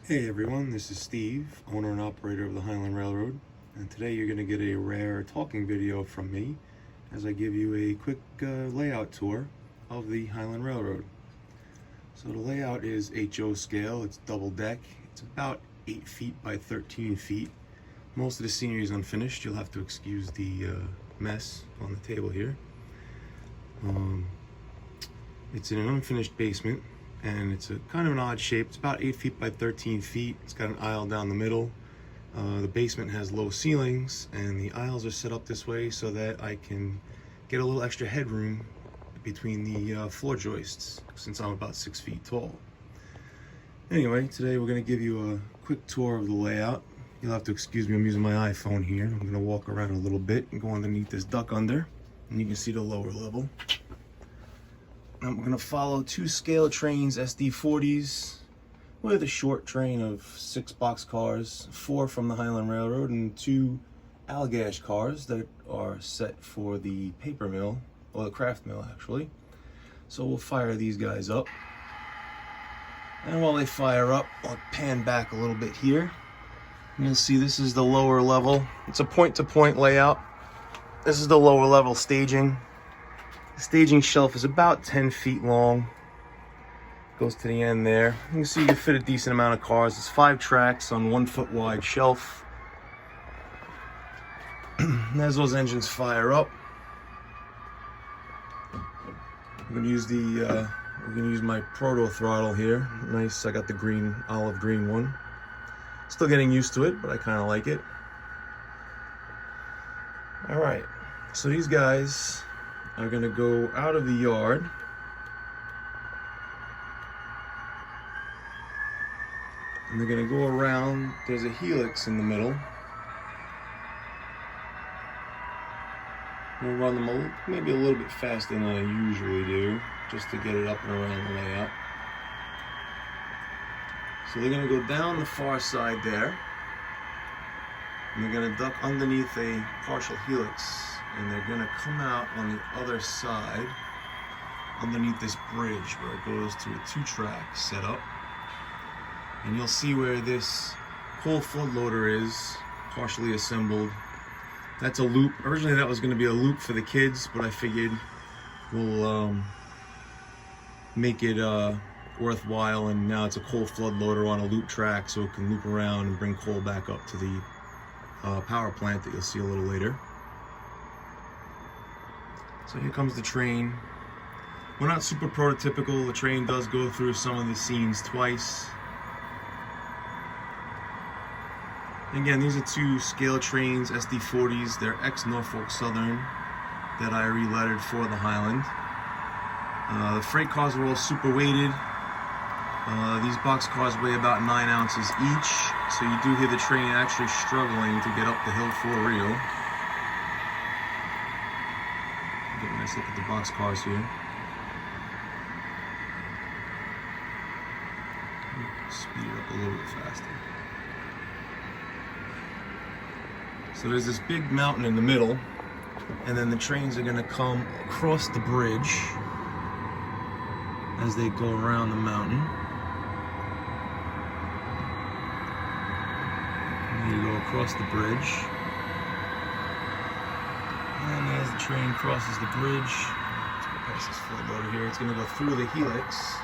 Hey everyone, this is Steve, owner and operator of the Highland Railroad, and today you're going to get a rare talking video from me as I give you a quick layout tour of the Highland Railroad. So the layout is HO scale, it's double deck, it's about 8 feet by 13 feet. Most of the scenery is unfinished, you'll have to excuse the mess on the table here. It's in an unfinished basement. And it's a kind of an odd shape. It's about 8 feet by 13 feet. It's got an aisle down the middle. The basement has low ceilings, and the aisles are set up this way so that I can get a little extra headroom between the floor joists, since I'm about 6 feet tall. Anyway, today we're going to give you a quick tour of the layout. You'll have to excuse me, I'm using my iPhone here. I'm going to walk around a little bit and go underneath this duck under, and you can see the lower level. And we're going to follow 2 scale trains, SD40s, with a short train of 6 boxcars, 4 from the Highland Railroad, and 2 Allagash cars that are set for the paper mill, or the craft mill actually. So we'll fire these guys up. And while they fire up, I'll pan back a little bit here. And you'll see this is the lower level. It's a point-to-point layout. This is the lower level staging. The staging shelf is about 10 feet long. Goes to the end there. You can see you can fit a decent amount of cars. It's 5 tracks on 1 foot wide shelf. And as those engines fire up, I'm gonna use my proto throttle here. Nice, I got the green, olive green one. Still getting used to it, but I kind of like it. All right, so these guys are going to go out of the yard and they're going to go around. There's a helix in the middle. We'll run them maybe a little bit faster than I usually do, just to get it up and around the layout. So they're going to go down the far side there, and they're going to duck underneath a partial helix, and they're going to come out on the other side underneath this bridge where it goes to a 2-track setup. And you'll see where this coal flood loader is partially assembled. That's a loop. Originally that was going to be a loop for the kids, but I figured we'll make it worthwhile, and now it's a coal flood loader on a loop track so it can loop around and bring coal back up to the power plant that you'll see a little later. So here comes the train. We're not super prototypical. The train does go through some of the scenes twice. Again, these are 2 scale trains, SD40s. They're ex-Norfolk Southern that I relettered for the Highland. The freight cars are all super weighted. These box cars weigh about 9 ounces each, so you do hear the train actually struggling to get up the hill for real. Get a nice look at the box cars here. Speed it up a little bit faster. So there's this big mountain in the middle, and then the trains are going to come across the bridge as they go around the mountain. And you go across the bridge. And as the train crosses the bridge, let's go past this flood loader here, it's going to go through the helix.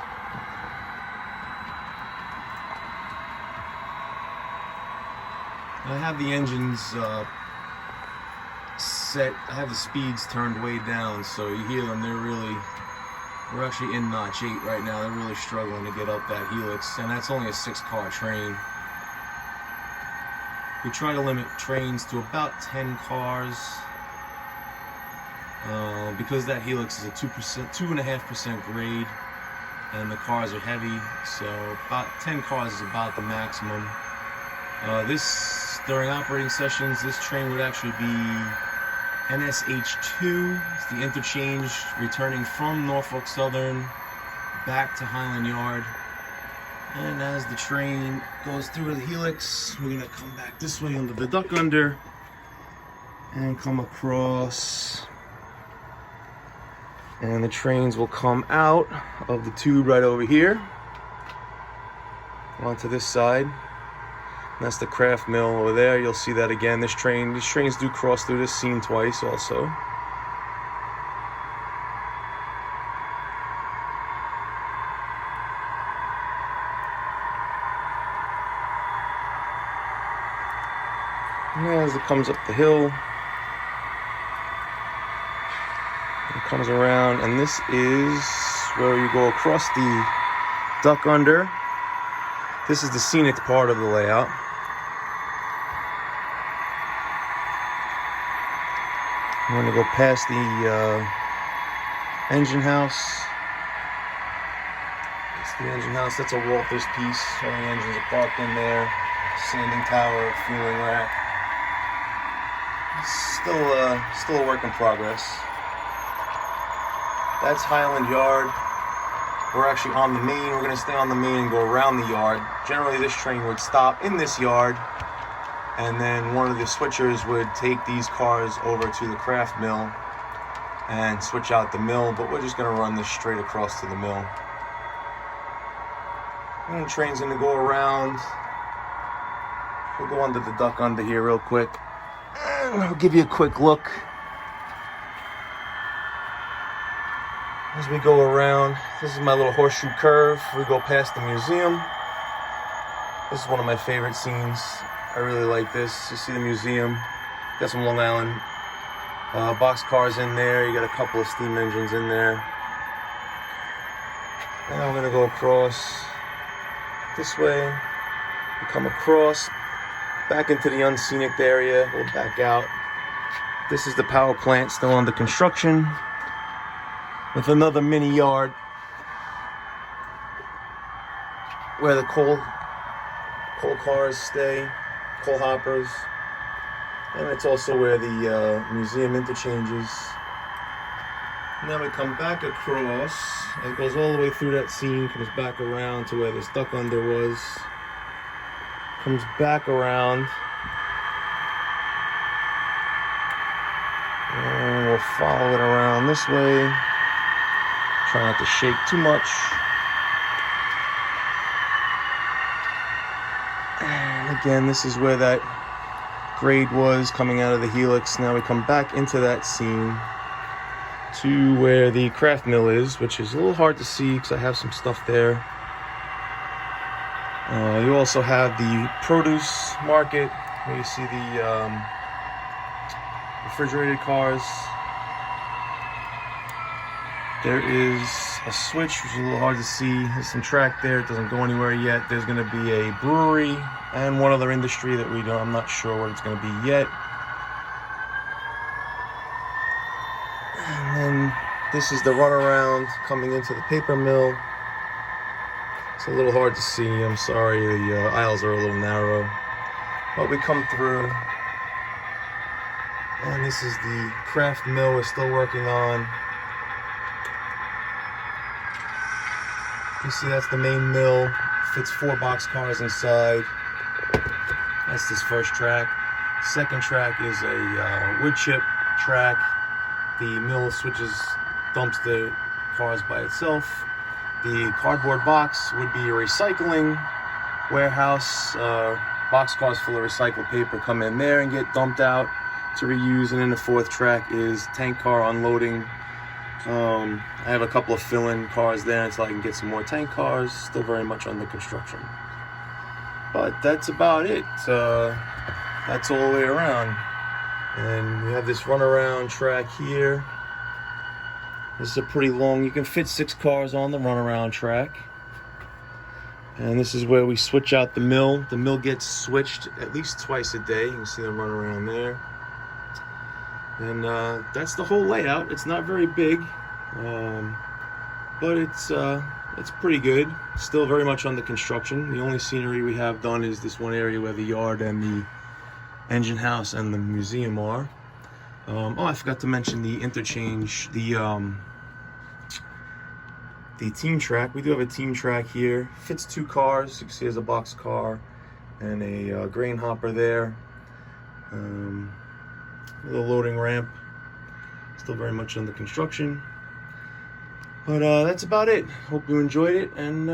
I have the engines set, I have the speeds turned way down, so you hear them, we're actually in notch 8 right now. They're really struggling to get up that helix, and that's only a 6-car train. We try to limit trains to about 10 cars. Because that helix is a 2.5% grade, and the cars are heavy, so about 10 cars is about the maximum. During operating sessions, this train would actually be NSH2. It's the interchange returning from Norfolk Southern back to Highland Yard. And as the train goes through the helix, we're going to come back this way under the duck under and come across. And the trains will come out of the tube right over here. onto this side. That's the craft mill over there. You'll see that again. These trains do cross through this scene twice also. And as it comes up the hill, it comes around, and this is where you go across the duck under. This is the scenic part of the layout. I'm going to go past the engine house. It's the engine house. That's a Walters piece. All the engines are parked in there. Sanding tower, fueling rack. It's still a work in progress. That's Highland Yard. We're actually on the main. We're going to stay on the main and go around the yard. Generally, this train would stop in this yard, and then one of the switchers would take these cars over to the craft mill and switch out the mill, but we're just going to run this straight across to the mill. And the train's going to go around. We'll go under the duck under here real quick, and I'll give you a quick look as we go around. This is my little horseshoe curve. We go past the museum. This is one of my favorite scenes. I really like this. You see the museum. Got some Long Island box cars in there. You got a couple of steam engines in there. Now we're gonna go across this way. We come across back into the unscenic area. We'll back out. This is the power plant still under construction, with another mini yard where the coal cars stay, coal hoppers, and it's also where the museum interchanges. And then we come back across. It goes all the way through that scene, comes back around to where this duck under was, comes back around, and we'll follow it around this way. Try not to shake too much. And again, this is where that grade was coming out of the Helix. Now we come back into that scene to where the craft mill is, which is a little hard to see because I have some stuff there. You also have the produce market where you see the refrigerated cars. There is a switch, which is a little hard to see. There's some track there. It doesn't go anywhere yet. There's going to be a brewery and one other industry that I'm not sure what it's going to be yet. And then this is the runaround coming into the paper mill. It's a little hard to see. I'm sorry. The aisles are a little narrow. But we come through. And this is the craft mill we're still working on. You see that's the main mill, fits 4 box cars inside. That's this first track. Second track is a wood chip track. The mill dumps the cars by itself. The cardboard box would be a recycling warehouse. Box cars full of recycled paper come in there and get dumped out to reuse. And then the fourth track is tank car unloading. I have a couple of fill-in cars there until I can get some more tank cars. Still very much under construction. But that's about it. That's all the way around. And we have this runaround track here. This is a pretty long, you can fit 6 cars on the runaround track. And this is where we switch out the mill. The mill gets switched at least twice a day. You can see them run around there. And that's the whole layout. It's not very big, but it's pretty good. Still very much under construction. The only scenery we have done is this one area where the yard and the engine house and the museum are. Oh, I forgot to mention the interchange, the team track. We do have a team track here. Fits 2 cars. You can see there's a box car and a grain hopper there. The loading ramp, still very much under construction. But that's about it. Hope you enjoyed it, and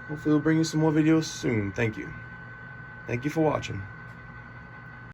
Hopefully we'll bring you some more videos soon. Thank you. Thank you for watching.